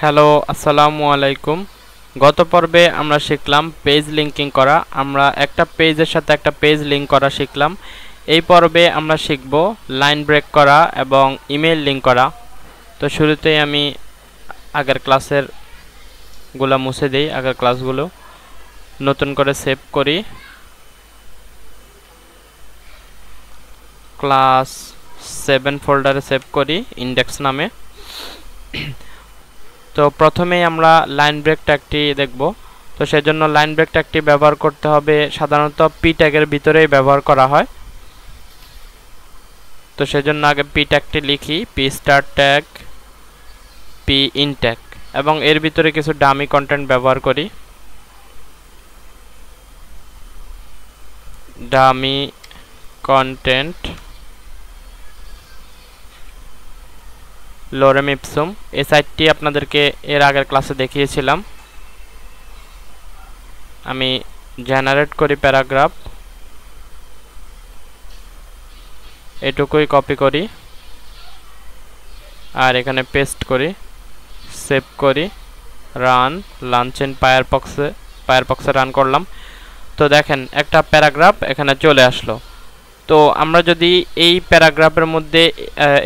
Hello, আসসালামু আলাইকুম। গত পর্বে আমরা শিখলাম পেজ লিঙ্কিং করা। আমরা একটা পেজের সাথে একটা পেজ লিঙ্ক করা শিখলাম। এই পর্বে আমরা শিখব লাইন ব্রেক করা এবং ইমেল লিঙ্ক করা। তো শুরুতেই আমি আগের ক্লাসের গুলো মুছে দেই, আগের ক্লাসগুলো নতুন করে সেভ করি। ক্লাস 7 ফোল্ডারে সেভ করি ইন্ডেক্স নামে। তো প্রথমেই আমরা লাইন ব্রেক ট্যাগটি দেখব। তো সেজন্য লাইন ব্রেক ট্যাগটি ব্যবহার করতে হবে, সাধারণত পি ট্যাগের ভিতরেই ব্যবহার করা হয়। তো সেজন্য আগে পি ট্যাগটি লিখি, P start tag, P in tag, এবং এর ভিতরে কিছু ডামি কন্টেন্ট ব্যবহার করি। ডামি কন্টেন্ট লোরেম ইপসুম, এই সাইটটি আপনাদেরকে এর আগের ক্লাসে দেখিয়েছিলাম। আমি জেনারেট করি প্যারাগ্রাফ, এটুকুই কপি করি আর এখানে পেস্ট করি, সেভ করি, রান, লঞ্চ ইন ফায়ারফক্সে রান করলাম। তো দেখেন একটা প্যারাগ্রাফ এখানে চলে আসলো। তো আমরা যদি এই প্যারাগ্রাফের মধ্যে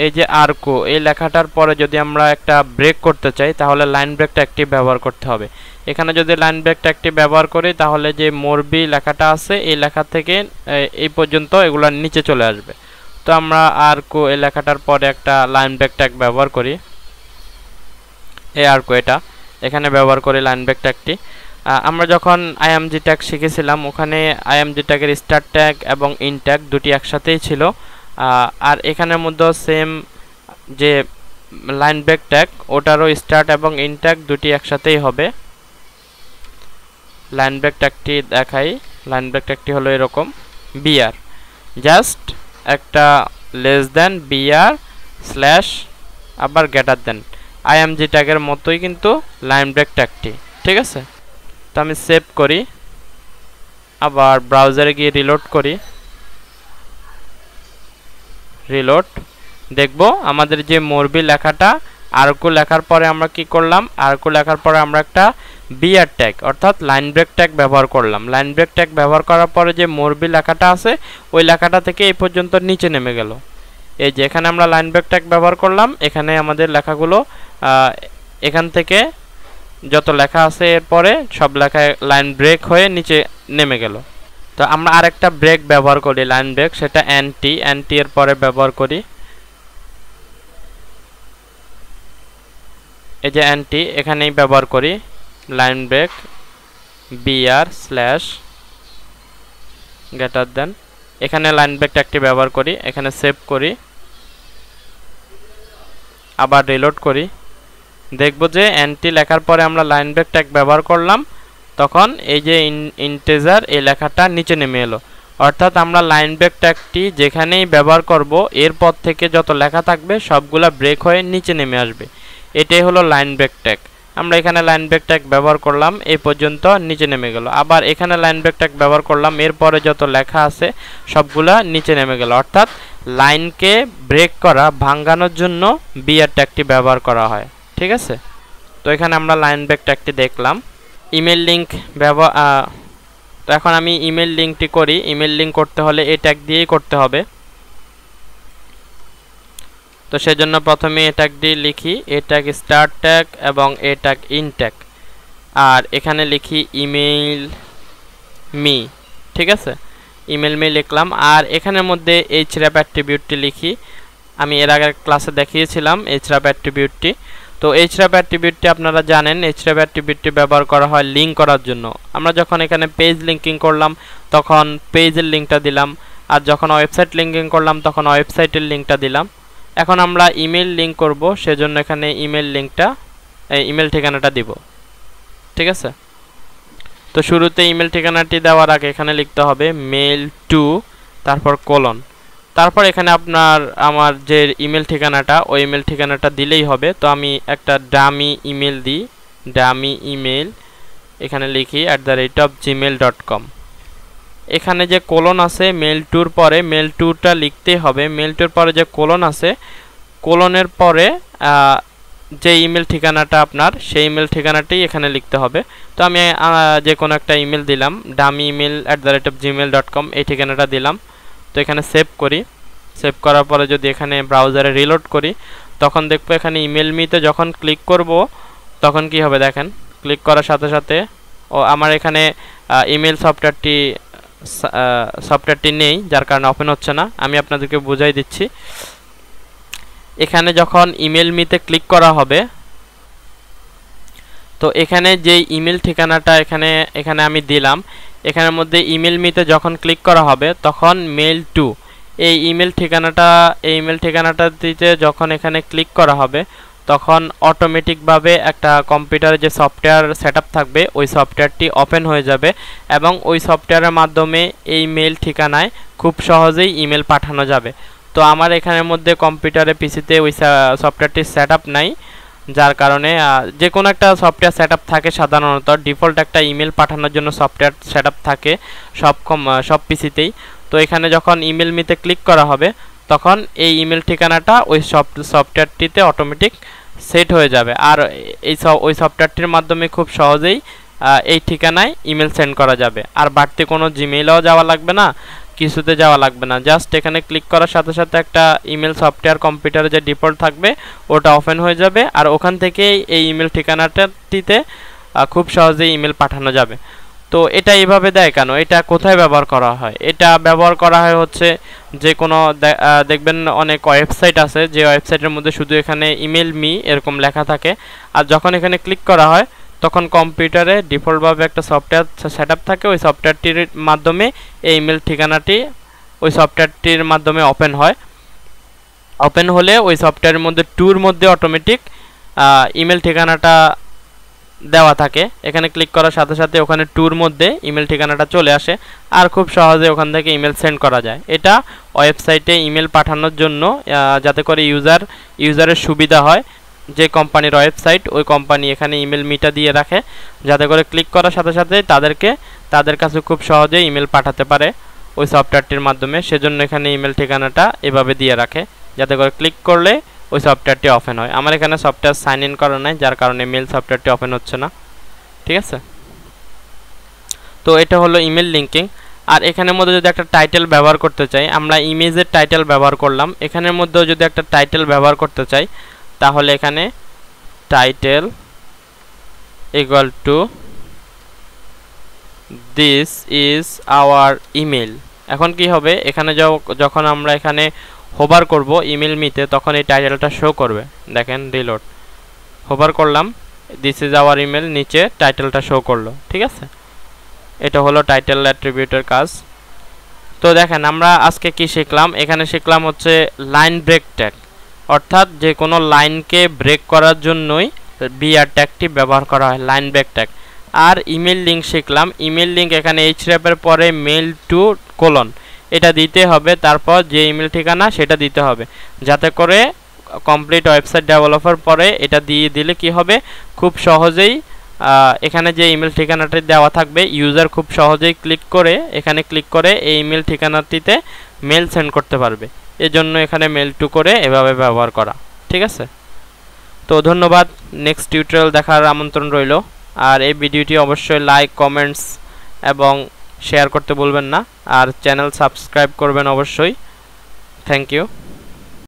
এই যে আরকো এই লেখাটার পরে যদি আমরা একটা ব্রেক করতে চাই, তাহলে লাইন ব্রেক ট্যাগটি ব্যবহার করতে হবে। এখানে যদি লাইন ব্রেক ট্যাগটি ব্যবহার করি, তাহলে যে মোরবি লেখাটা আছে এই লেখা থেকে এই পর্যন্ত এগুলো নিচে চলে আসবে। তো আমরা আরকো এই লেখাটার পরে একটা লাইন ব্রেক ট্যাগ ব্যবহার করি, এই আরকো এটা এখানে ব্যবহার করি লাইন ব্রেক ট্যাগটি। আমরা যখন আইএমজি ট্যাগ শিখেছিলাম, ওখানে আইএমজি ট্যাগের স্টার্ট ট্যাগ এবং ইন ট্যাগ দুটি একসাথেই ছিল। আর এখানের মধ্যে সেম যে লাইন ব্রেক ট্যাগ, ওটারও স্টার্ট এবং ইন ট্যাগ দুটি একসাথেই হবে। লাইন ব্রেক ট্যাগটি দেখাই। লাইন ব্রেক ট্যাগটি হলো এরকম, বিআর, জাস্ট একটা লেস দেন বিআর স্ল্যাশ আবার গ্রেটার দেন, আইএমজি ট্যাগের মতোই কিন্তু লাইন ব্রেক ট্যাগটি, ঠিক আছে। তো আমি সেভ করি, আবার ব্রাউজারে গিয়ে রিলোড করি, রিলোড, দেখব আমাদের যে মোরবি লেখাটা আরকো লেখার পরে আমরা কি করলাম, আরকো লেখার পরে আমরা একটা বিআর ট্যাগ অর্থাৎ লাইন ব্রেক ট্যাগ ব্যবহার করলাম। লাইন ব্রেক ট্যাগ ব্যবহার করার পরে যে মোরবি লেখাটা আছে ওই লেখাটা থেকে এই পর্যন্ত নিচে নেমে গেল। এই যে এখানে আমরা লাইন ব্রেক ট্যাগ ব্যবহার করলাম, এখানে আমাদের লেখাগুলো এখান থেকে যত লেখা আছে এরপরে সব লেখায় লাইন ব্রেক হয়ে নিচে নেমে গেল। তো আমরা আরেকটা ব্রেক ব্যবহার করি, লাইন ব্রেক, সেটা এনটি এর পরে ব্যবহার করি। এই যে এনটি এখানেই ব্যবহার করি, line break BR slash greater than, এখানে লাইন ব্রেক ট্যাগটি ব্যবহার করি, এখানে সেভ করি, আবার রিলোড করি। দেখব যে এনটি লেখার পরে আমরা লাইন ব্রেক ট্যাগ ব্যবহার করলাম, তখন এই যে ইন্টিজার এই লেখাটা নিচে নেমে এলো। অর্থাৎ আমরা লাইন ব্রেক ট্যাগটি যেখানেই ব্যবহার করব এরপর থেকে যত লেখা থাকবে সবগুলা ব্রেক হয়ে নিচে নেমে আসবে। এটাই হলো লাইন ব্রেক ট্যাগ। আমরা এখানে লাইন ব্রেক ট্যাগ ব্যবহার করলাম, এই পর্যন্ত নিচে নেমে গেল। আবার এখানে লাইন ব্রেক ট্যাগ ব্যবহার করলাম, এরপরে যত লেখা আছে সবগুলা নিচে নেমে গেল। অর্থাৎ লাইনকে ব্রেক করা, ভাঙানোর জন্য বিআর ট্যাগটি ব্যবহার করা হয়, ঠিক আছে। তো এখানে আমরা লাইন ব্রেক ট্যাগটি দেখলাম। ইমেল লিঙ্ক তো এখন আমি ইমেল লিঙ্কটি করি। ইমেল লিঙ্ক করতে হলে এই ট্যাগ দিয়েই করতে হবে। তো সেজন্য প্রথমে এই ট্যাগটি লিখি, এই ট্যাগ স্টার্ট ট্যাগ এবং এই ট্যাগ ইন ট্যাগ, আর এখানে লিখি ইমেল মি, ঠিক আছে। ইমেল মি লিখলাম, আর এখানের মধ্যে এইচর‍্যাপ অ্যাট্রিবিউটটি লিখি। আমি এর আগের ক্লাসে দেখিয়েছিলাম এইচর‍্যাপ অ্যাট্রিবিউটটি। তো এইচর‍্যাপ অ্যাট্রিবিউটটি আপনারা জানেন, এইচর‍্যাপ অ্যাট্রিবিউটটি ব্যবহার করা হয় লিঙ্ক করার জন্য। আমরা যখন এখানে পেজ লিঙ্কিং করলাম তখন পেজের লিঙ্কটা দিলাম, আর যখন ওয়েবসাইট লিঙ্কিং করলাম তখন ওয়েবসাইটের লিঙ্কটা দিলাম। এখন আমরা ইমেল লিঙ্ক করব, সেজন্য এখানে ইমেল লিঙ্কটা, ইমেল ঠিকানাটা দিব, ঠিক আছে। তো শুরুতে ইমেল ঠিকানাটি দেওয়ার আগে এখানে লিখতে হবে মেল টু, তারপর কোলন, তারপর এখানে আমার যে ইমেল ঠিকানাটা ওই ইমেল ঠিকানাটা দিলেই হবে। তো আমি একটা ডামি ইমেল দিই, ডামি ইমেল এখানে লিখি @gmail.com। এখানে যে কোলন আছে মেল টুর পরে, মেল টুটা লিখতেই হবে। মেল টুর পরে যে কোলন আছে, কোলনের পরে যে ইমেল ঠিকানাটা আপনার সেই ইমেল ঠিকানাটি এখানে লিখতে হবে। তো আমি যে কোনো একটা ইমেল দিলাম, dummy@gmail.com এই ঠিকানাটা দিলাম। তো এখানে সেভ করি। সেভ করার পরে যদি এখানে ব্রাউজারে রিলোড করি, তখন দেখবো এখানে ইমেল মিতে যখন ক্লিক করব তখন কি হবে দেখেন, ক্লিক করার সাথে সাথে আমার এখানে ইমেল সফটওয়্যারটি নেই, যার কারণে ওপেন হচ্ছে না। আমি আপনাদেরকে বুঝাই দিচ্ছি। এখানে যখন ইমেল মিতে ক্লিক করা হবে, তো এখানে যে ইমেল ঠিকানাটা এখানে আমি দিলাম, এখানের মধ্যে ইমেল মিতে যখন ক্লিক করা হবে তখন মেইল টু এই ইমেল ঠিকানাটা দিতে যখন এখানে ক্লিক করা হবে তখন অটোমেটিকভাবে একটা কম্পিউটারে যে সফটওয়্যার সেটআপ থাকবে ওই সফটওয়্যারটি ওপেন হয়ে যাবে এবং ওই সফটওয়্যারের মাধ্যমে এই মেইল ঠিকানায় খুব সহজেই ইমেল পাঠানো যাবে। তো আমার এখানের মধ্যে কম্পিউটারে পিসিতে ওই সফটওয়্যারটি সেটআপ নাই, যার কারণে যে কোনো একটা সফটওয়্যার সেটআপ থাকে সাধারণত ডিফল্ট একটা ইমেল পাঠানোর জন্য সফটওয়্যার সেটআপ থাকে সব পিসিতেই। তো এখানে যখন ইমেল মিতে ক্লিক করা হবে তখন এই ইমেল ঠিকানাটা ওই সফটওয়্যারটিতে অটোমেটিক সেট হয়ে যাবে, আর ওই সফটওয়্যারটির মাধ্যমে খুব সহজেই এই ঠিকানায় ইমেল সেন্ড করা যাবে। আর বাড়তি কোনো জিমেইলেও যাওয়া লাগবে না, কিছুতে যাওয়া লাগবে না। জাস্ট এখানে ক্লিক করার সাথে সাথে একটা ইমেল সফটওয়্যার কম্পিউটারে যে ডিফল্ট থাকবে ওটা ওপেন হয়ে যাবে, আর ওখান থেকেই এই ইমেল ঠিকানাটিতে খুব সহজেই ইমেল পাঠানো যাবে। তো এটা এইভাবে দেয় কেন, এটা কোথায় ব্যবহার করা হয়? এটা ব্যবহার করা হয় হচ্ছে যে কোনো দেখবেন অনেক ওয়েবসাইট আছে যে ওয়েবসাইটের মধ্যে শুধু এখানে ইমেল মি এরকম লেখা থাকে, আর যখন এখানে ক্লিক করা হয় তখন কম্পিউটারে ডিফল্টভাবে একটা সফটওয়্যার সেটআপ থাকে, ওই সফটওয়্যারটির মাধ্যমে এই ইমেল ঠিকানাটি ওই সফটওয়্যারটির মাধ্যমে ওপেন হয়। ওপেন হলে ওই সফটওয়্যারের মধ্যে টুর মধ্যে অটোমেটিক ইমেল ঠিকানাটা দেওয়া থাকে। এখানে ক্লিক করার সাথে সাথে ওখানে টুর মধ্যে ইমেল ঠিকানাটা চলে আসে, আর খুব সহজে ওখান থেকে ইমেল সেন্ড করা যায়। এটা ওয়েবসাইটে ইমেল পাঠানোর জন্য যাতে করে ইউজারের সুবিধা হয়। যে কোম্পানির ওয়েবসাইট ওই কোম্পানি এখানে ইমেল মিটা দিয়ে রাখে, যাতে করে ক্লিক করার সাথে সাথে তাদের কাছে খুব সহজে ইমেল পাঠাতে পারে ওই সফটওয়্যারটির মাধ্যমে। সেজন্য এখানে ইমেল ঠিকানাটা এভাবে দিয়ে রাখে, যাতে করে ক্লিক করলে ওই সফটওয়্যারটি ওপেন হয়। আমার এখানে সফটওয়্যার সাইন ইন করা নাই, যার কারণে মেল সফটওয়্যারটি ওপেন হচ্ছে না। ঠিক আছে, তো এটা হলো ইমেল লিঙ্কিং। আর এখানের মধ্যে যদি একটা টাইটেল ব্যবহার করতে চাই, আমরা ইমেজের টাইটেল ব্যবহার করলাম, এখানের মধ্যেও যদি একটা টাইটেল ব্যবহার করতে চাই তাহলে এখানে title equal to this is our email. এখন কি হবে, এখানে যখন আমরা এখানে হোভার করব ইমেল মিতে তখন এই টাইটেলটা শো করবে। দেখেন রিলোড, হোভার করলাম, দিস ইজ আওয়ার ইমেল, নিচে টাইটেলটা শো করলো। ঠিক আছে, এটা হলো টাইটেল অ্যাট্রিবিউটের কাজ। তো দেখেন আমরা আজকে কি শিখলাম, এখানে শিখলাম হচ্ছে লাইন ব্রেক ট্যাগ, অর্থাৎ যে কোনো লাইনকে ব্রেক করার জন্যই বিআর ট্যাগটি ব্যবহার করা হয়, লাইন ব্রেক ট্যাগ। আর ইমেল লিঙ্ক শিখলাম, ইমেল লিঙ্ক এখানে এইচরেপের পরে মেল টু কোলন এটা দিতে হবে, তারপর যে ইমেল ঠিকানা সেটা দিতে হবে, যাতে করে কমপ্লিট ওয়েবসাইট ডেভেলপার পরে এটা দিয়ে দিলে কি হবে, খুব সহজেই এখানে যে ইমেল ঠিকানাটি দেওয়া থাকবে ইউজার খুব সহজেই এখানে ক্লিক করে এই ইমেল ঠিকানাটিতে মেল সেন্ড করতে পারবে। এজন্য এখানে মেল টু করে এভাবে ব্যবহার করা। ঠিক আছে, তো ধন্যবাদ। নেক্সট টিউটোরিয়াল দেখার আমন্ত্রণ রইল। আর এই ভিডিওটি অবশ্যই লাইক, কমেন্টস এবং শেয়ার করতে ভুলবেন না, আর চ্যানেল সাবস্ক্রাইব করবেন অবশ্যই। Thank you.